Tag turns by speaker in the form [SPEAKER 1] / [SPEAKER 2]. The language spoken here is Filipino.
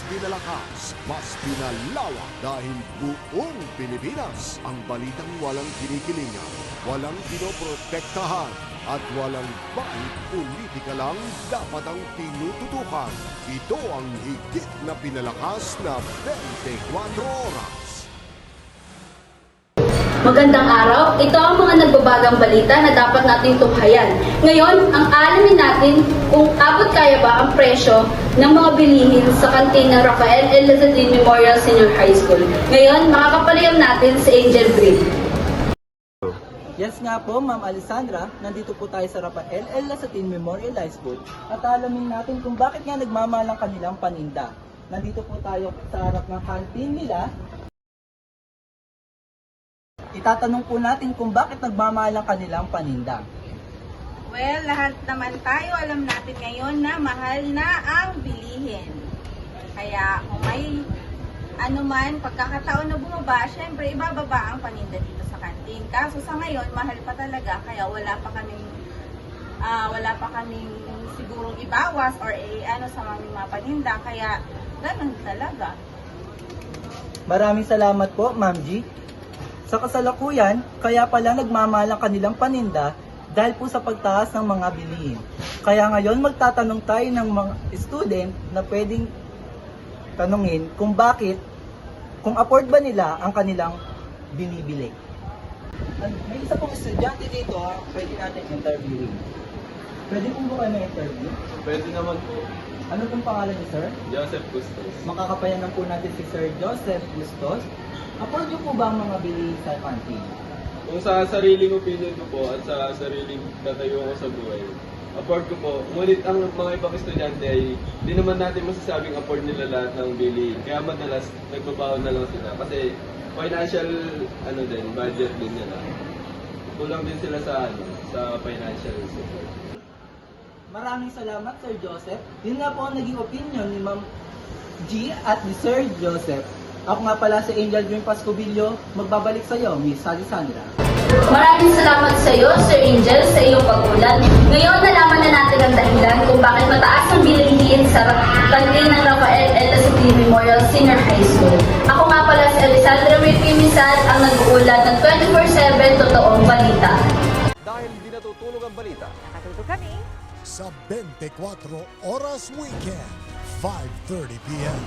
[SPEAKER 1] pinalakas, mas pinalawak dahil buong Pilipinas ang balitang walang kinikilingan, walang pinoprotektahan at walang bait politika lang dapat ang tinututukan. Ito ang higit na pinalakas na 24 oras.
[SPEAKER 2] Magandang araw. Ito ang mga nagbabagang balita na dapat nating tunghayan. Ngayon, ang alamin natin kung abot kaya ba ang presyo ng mga bilihin sa kantin ng Rafael L. Lazadin Memorial Senior High School. Ngayon, makakapaliham natin si Angel Breed.
[SPEAKER 3] Yes nga po, Ma'am Alessandra, nandito po tayo sa Rafael L. Lazadin Memorial High School at alamin natin kung bakit nga nagmamahal ang kanilang paninda. Nandito po tayo sa harap ng kantin nila. Itatanong po natin kung bakit nagmamahal ang kanilang paninda.
[SPEAKER 4] Well, lahat naman tayo alam natin ngayon na mahal na ang bilihin. Kaya kung may anuman pagkakataon na bumaba, syempre ibababa ang paninda dito sa kantin. Kaso sa ngayon, mahal pa talaga kaya wala pa kaming sigurong ibawas or sa mga paninda. Kaya ganun talaga.
[SPEAKER 3] Maraming salamat po, Ma'am G. Sa kasalukuyan, kaya pala nagmamahal ang kanilang paninda dahil po sa pagtaas ng mga bilihin. Kaya ngayon magtatanong tayo ng mga student na pwedeng tanungin kung bakit, kung afford ba nila ang kanilang binibili. May isa pong estudyante dito, pwede natin interviewin. Pwede pong ba kayo ma-interview?
[SPEAKER 5] Pwede naman po.
[SPEAKER 3] Ano pong pangalan niyo, sir?
[SPEAKER 5] Joseph Bustos.
[SPEAKER 3] Makakapayanan po natin si Sir Joseph Bustos. Afford niyo po ba ang mga bilihin sa kantin?
[SPEAKER 5] Kung sa sariling opinion ko po at sa sariling tatayo ko sa buhay, afford ko po. Ngunit ang mga ibang estudyante ay di naman natin masasabing afford nila lahat ng bilihin. Kaya madalas nagbabaon na lang sila. Kasi financial budget din nila. Kulang din sila sa financial support.
[SPEAKER 3] Maraming salamat, Sir Joseph. Yun nga po ang naging opinion ni Ma'am G at ni Sir Joseph. Ako nga pala si Angel Dream Pascubillo, magbabalik sa iyo, Miss Alessandra.
[SPEAKER 2] Maraming salamat sa iyo, Sir Angel, sa iyong pag-ulat. Ngayon, nalaman na natin ang dahilan kung bakit mataas ang bilihin sa kantin ng Rafael L. Lazadin Memorial Senior High School. Ako nga pala si Alessandra May Pimisan, ang nag-uulat ng 24/7 totoong balita.
[SPEAKER 1] Dahil di natutulog ang balita,
[SPEAKER 4] Nakatuto kami.
[SPEAKER 1] sa 24 Oras Weekend, 5:30 p.m.